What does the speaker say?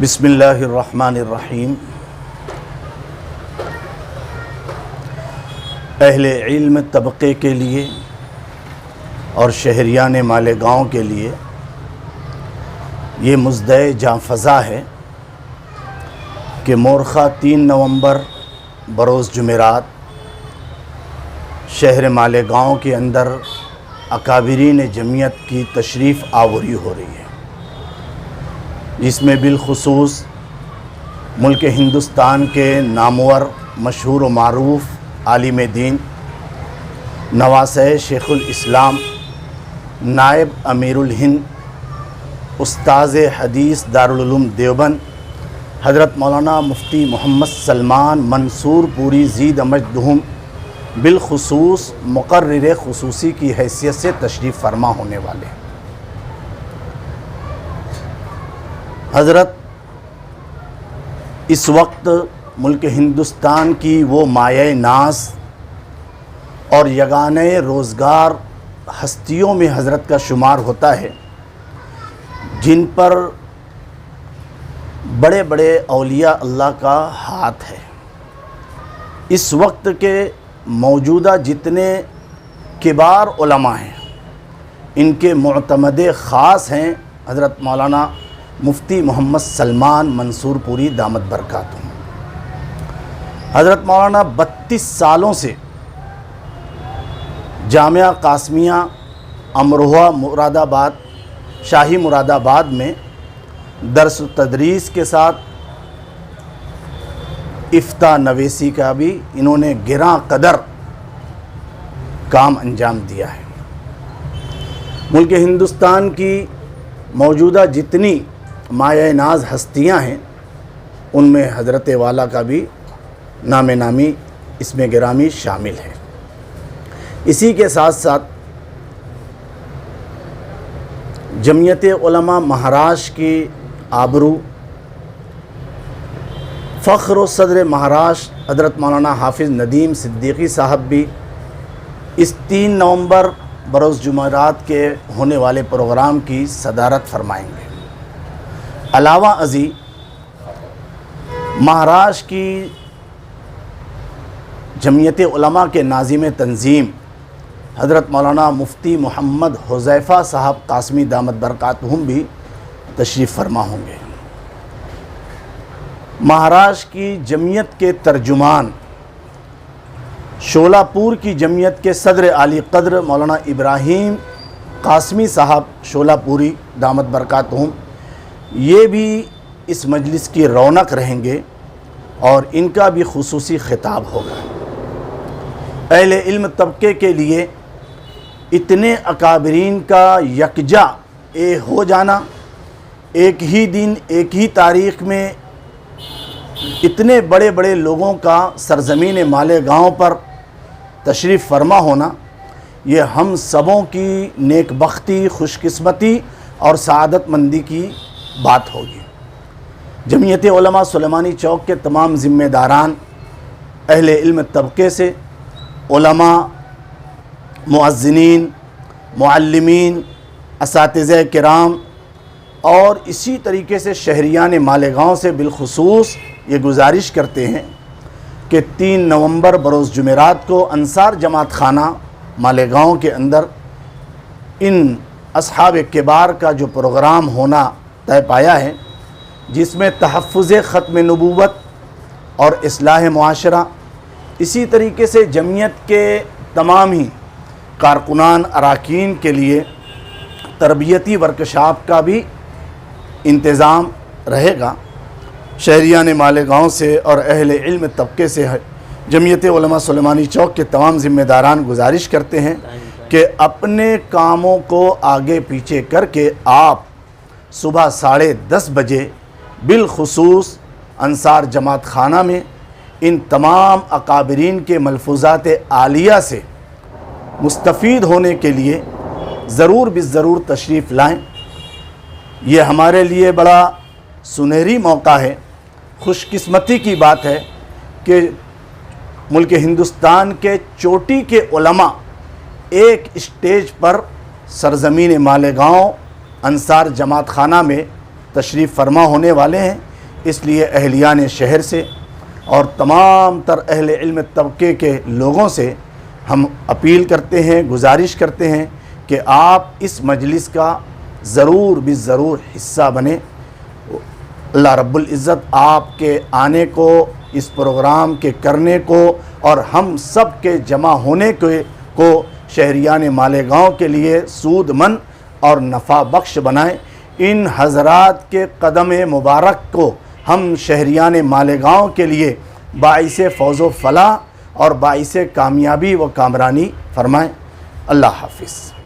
بسم اللہ الرحمن الرحیم۔ اہل علم طبقے کے لیے اور شہریان مالیگاؤں کے لیے یہ مزدہ جاں فضا ہے کہ مورخہ 3 نومبر بروز جمعرات شہر مالیگاؤں کے اندر اکابرین جمعیت کی تشریف آوری ہو رہی ہے، جس میں بالخصوص ملک ہندوستان کے نامور مشہور و معروف عالم دین نواسہ شیخ الاسلام نائب امیر الہند استاذ حدیث دارالعلوم دیوبند حضرت مولانا مفتی محمد سلمان منصور پوری زید مجدہم بالخصوص مقرر خصوصی کی حیثیت سے تشریف فرما ہونے والے ہیں۔ حضرت اس وقت ملک ہندوستان کی وہ مایہ ناز اور یگانہ روزگار ہستیوں میں حضرت کا شمار ہوتا ہے، جن پر بڑے بڑے اولیاء اللہ کا ہاتھ ہے۔ اس وقت کے موجودہ جتنے کبار علماء ہیں، ان کے معتمد خاص ہیں حضرت مولانا مفتی محمد سلمان منصور پوری دامت برکاتہم۔ حضرت مولانا 32 سالوں سے جامعہ قاسمیہ امروہہ مراد آباد شاہی مراد آباد میں درس و تدریس کے ساتھ افتاء نویسی کا بھی انہوں نے گراں قدر کام انجام دیا ہے۔ ملک ہندوستان کی موجودہ جتنی مایہ ناز ہستیاں ہیں، ان میں حضرت والا کا بھی نام نامی اس میں گرامی شامل ہے۔ اسی کے ساتھ ساتھ جمعیت علماء مہاراشٹر کی آبرو فخر و صدر مہاراشٹر حضرت مولانا حافظ ندیم صدیقی صاحب بھی اس 3 نومبر بروز جمعرات کے ہونے والے پروگرام کی صدارت فرمائیں گے۔ علاوہ ازیں مہاراشٹر کی جمعیت علماء کے ناظم تنظیم حضرت مولانا مفتی محمد حذیفہ صاحب قاسمی دامت برکاتہم بھی تشریف فرما ہوں گے۔ مہاراشٹر کی جمعیت کے ترجمان شولہ پور کی جمعیت کے صدر عالی قدر مولانا ابراہیم قاسمی صاحب شولہ پوری دامت برکاتہم یہ بھی اس مجلس کی رونق رہیں گے اور ان کا بھی خصوصی خطاب ہوگا۔ اہل علم طبقے کے لیے اتنے اکابرین کا یکجا ہو جانا، ایک ہی دن ایک ہی تاریخ میں اتنے بڑے بڑے لوگوں کا سرزمین مالیگاؤں پر تشریف فرما ہونا، یہ ہم سبوں کی نیک بختی، خوش قسمتی اور سعادت مندی کی بات ہوگی۔ جمعیت علماء سلیمانی چوک کے تمام ذمہ داران اہل علم طبقے سے علماء، مؤذنین، معلمین، اساتذہ کرام اور اسی طریقے سے شہریان مالیگاؤں سے بالخصوص یہ گزارش کرتے ہیں کہ 3 نومبر بروز جمعرات کو انصار جماعت خانہ مالیگاؤں کے اندر ان اصحاب کبار کا جو پروگرام ہونا طے پایا ہے، جس میں تحفظ ختم نبوت اور اصلاح معاشرہ، اسی طریقے سے جمعیت کے تمام ہی کارکنان اراکین کے لیے تربیتی ورکشاپ کا بھی انتظام رہے گا۔ شہریان مالیگاؤں سے اور اہل علم طبقے سے جمعیت علماء سلیمانی چوک کے تمام ذمہ داران گزارش کرتے ہیں کہ اپنے کاموں کو آگے پیچھے کر کے آپ صبح 10:30 بجے بالخصوص انصار جماعت خانہ میں ان تمام اکابرین کے ملفوظات عالیہ سے مستفید ہونے کے لیے ضرور بالضرور تشریف لائیں۔ یہ ہمارے لیے بڑا سنہری موقع ہے، خوش قسمتی کی بات ہے کہ ملک ہندوستان کے چوٹی کے علماء ایک اسٹیج پر سرزمین مالیگاؤں انصار جماعت خانہ میں تشریف فرما ہونے والے ہیں۔ اس لیے اہلیان شہر سے اور تمام تر اہل علم طبقے کے لوگوں سے ہم اپیل کرتے ہیں، گزارش کرتے ہیں کہ آپ اس مجلس کا ضرور بالضرور حصہ بنیں۔ اللہ رب العزت آپ کے آنے کو، اس پروگرام کے کرنے کو اور ہم سب کے جمع ہونے کو شہریان مالیگاؤں کے لیے سود مند اور نفع بخش بنائیں۔ ان حضرات کے قدم مبارک کو ہم شہریان مالیگاؤں کے لیے باعث فوز و فلاح اور باعث کامیابی و کامرانی فرمائیں۔ اللہ حافظ۔